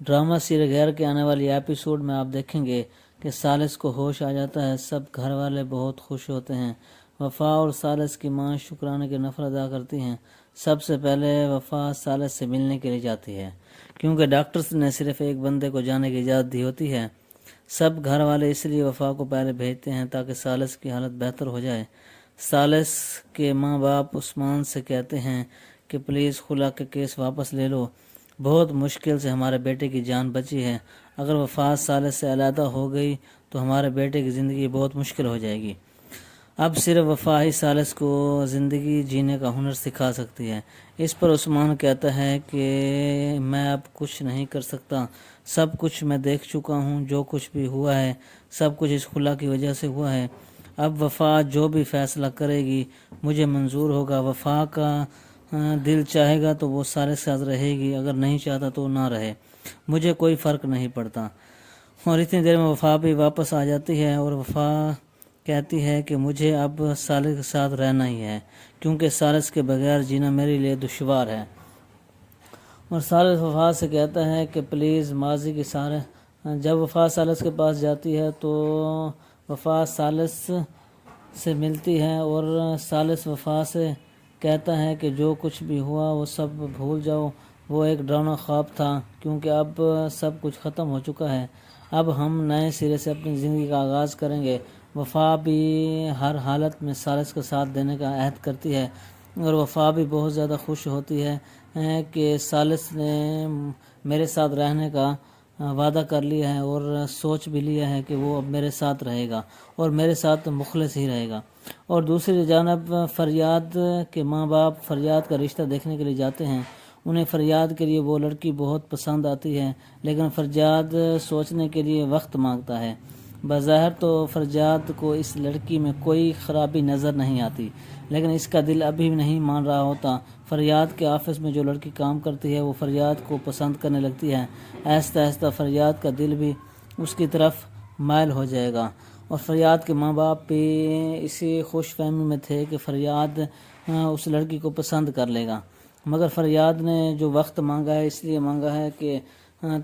Drama serial غیر کے آنے والی ایپیسوڈ میں آپ دیکھیں گے کہ ثالث کو ہوش آ جاتا ہے۔ سب گھر والے بہت خوش ہوتے ہیں۔ وفا اور ثالث کی ماں شکرانے کی نفل ادا کرتی ہیں۔ سب سے پہلے وفا ثالث سے ملنے کے لیے جاتی ہے، کیونکہ ڈاکٹرز نے صرف ایک بندے کو جانے کی اجازت دی ہوتی ہے۔ سب گھر والے اس لیے وفا کو پہلے بھیجتے ہیں تاکہ ثالث کی حالت بہتر ہو جائے۔ ثالث کے ماں باپ عثمان سے کہتے ہیں کہ پلیز خلا کے کیس واپس لے لو، بہت مشکل سے ہمارے بیٹے کی جان بچی ہے۔ اگر وفا ثالث سے علیحدہ ہو گئی تو ہمارے بیٹے کی زندگی بہت مشکل ہو جائے گی۔ اب صرف وفا ہی ثالث کو زندگی جینے کا ہنر سکھا سکتی ہے۔ اس پر عثمان کہتا ہے کہ میں اب کچھ نہیں کر سکتا، سب کچھ میں دیکھ چکا ہوں، جو کچھ بھی ہوا ہے سب کچھ اس خلا کی وجہ سے ہوا ہے۔ اب وفا جو بھی فیصلہ کرے گی مجھے منظور ہوگا۔ وفا کا دل چاہے گا تو وہ ثالث کے ساتھ رہے گی، اگر نہیں چاہتا تو نہ رہے، مجھے کوئی فرق نہیں پڑتا۔ اور اتنی دیر میں وفا بھی واپس آ جاتی ہے اور وفا کہتی ہے کہ مجھے اب ثالث کے ساتھ رہنا ہی ہے، کیونکہ ثالث کے بغیر جینا میرے لیے دشوار ہے۔ اور ثالث وفا سے کہتا ہے کہ پلیز ماضی کی سارے جب وفا ثالث کے پاس جاتی ہے تو وفا ثالث سے ملتی ہے اور ثالث وفا سے کہتا ہے کہ جو کچھ بھی ہوا وہ سب بھول جاؤ، وہ ایک ڈراؤنا خواب تھا، کیونکہ اب سب کچھ ختم ہو چکا ہے۔ اب ہم نئے سرے سے اپنی زندگی کا آغاز کریں گے۔ وفا بھی ہر حالت میں ثالث کا ساتھ دینے کا عہد کرتی ہے اور وفا بھی بہت زیادہ خوش ہوتی ہے کہ ثالث نے میرے ساتھ رہنے کا وعدہ کر لیا ہے اور سوچ بھی لیا ہے کہ وہ اب میرے ساتھ رہے گا اور میرے ساتھ مخلص ہی رہے گا۔ اور دوسری جانب فریاد کے ماں باپ فریاد کا رشتہ دیکھنے کے لیے جاتے ہیں۔ انہیں فریاد کے لیے وہ لڑکی بہت پسند آتی ہے، لیکن فریاد سوچنے کے لیے وقت مانگتا ہے۔ بظاہر تو فریاد کو اس لڑکی میں کوئی خرابی نظر نہیں آتی، لیکن اس کا دل ابھی نہیں مان رہا ہوتا۔ فریاد کے آفس میں جو لڑکی کام کرتی ہے وہ فریاد کو پسند کرنے لگتی ہے۔ آہستہ آہستہ فریاد کا دل بھی اس کی طرف مائل ہو جائے گا، اور فریاد کے ماں باپ بھی اسی خوش فہمی میں تھے کہ فریاد اس لڑکی کو پسند کر لے گا، مگر فریاد نے جو وقت مانگا ہے اس لیے مانگا ہے کہ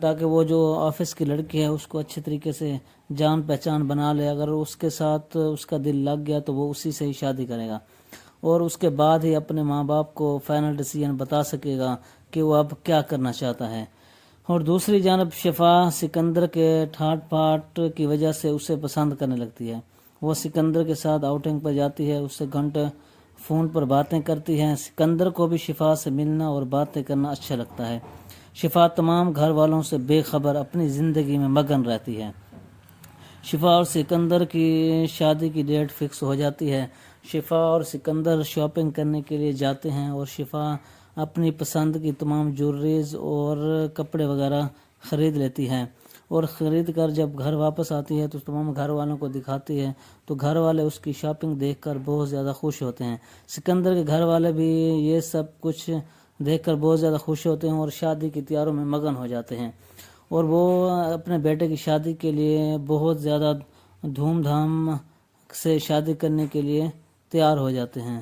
تاکہ وہ جو آفس کی لڑکی ہے اس کو اچھے طریقے سے جان پہچان بنا لے۔ اگر اس کے ساتھ اس کا دل لگ گیا تو وہ اسی سے ہی شادی کرے گا، اور اس کے بعد ہی اپنے ماں باپ کو فائنل ڈیسیژن بتا سکے گا کہ وہ اب کیا کرنا چاہتا ہے۔ اور دوسری جانب شفا سکندر کے ٹھاٹ پاٹ کی وجہ سے اسے پسند کرنے لگتی ہے۔ وہ سکندر کے ساتھ آؤٹنگ پر جاتی ہے، اس سے گھنٹے فون پر باتیں کرتی ہے۔ سکندر کو بھی شفا سے ملنا اور باتیں کرنا اچھا لگتا ہے۔ شفا تمام گھر والوں سے بے خبر اپنی زندگی میں مگن رہتی ہے۔ شفا اور سکندر کی شادی کی ڈیٹ فکس ہو جاتی ہے۔ شفا اور سکندر شاپنگ کرنے کے لیے جاتے ہیں اور شفا اپنی پسند کی تمام جویلریز اور کپڑے وغیرہ خرید لیتی ہے، اور خرید کر جب گھر واپس آتی ہے تو تمام گھر والوں کو دکھاتی ہے، تو گھر والے اس کی شاپنگ دیکھ کر بہت زیادہ خوش ہوتے ہیں۔ سکندر کے گھر والے بھی یہ سب کچھ دیکھ کر بہت زیادہ خوش ہوتے ہیں اور شادی کی تیاریوں میں مگن ہو جاتے ہیں، اور وہ اپنے بیٹے کی شادی کے لیے بہت زیادہ دھوم دھام سے شادی کرنے کے لیے تیار ہو جاتے ہیں۔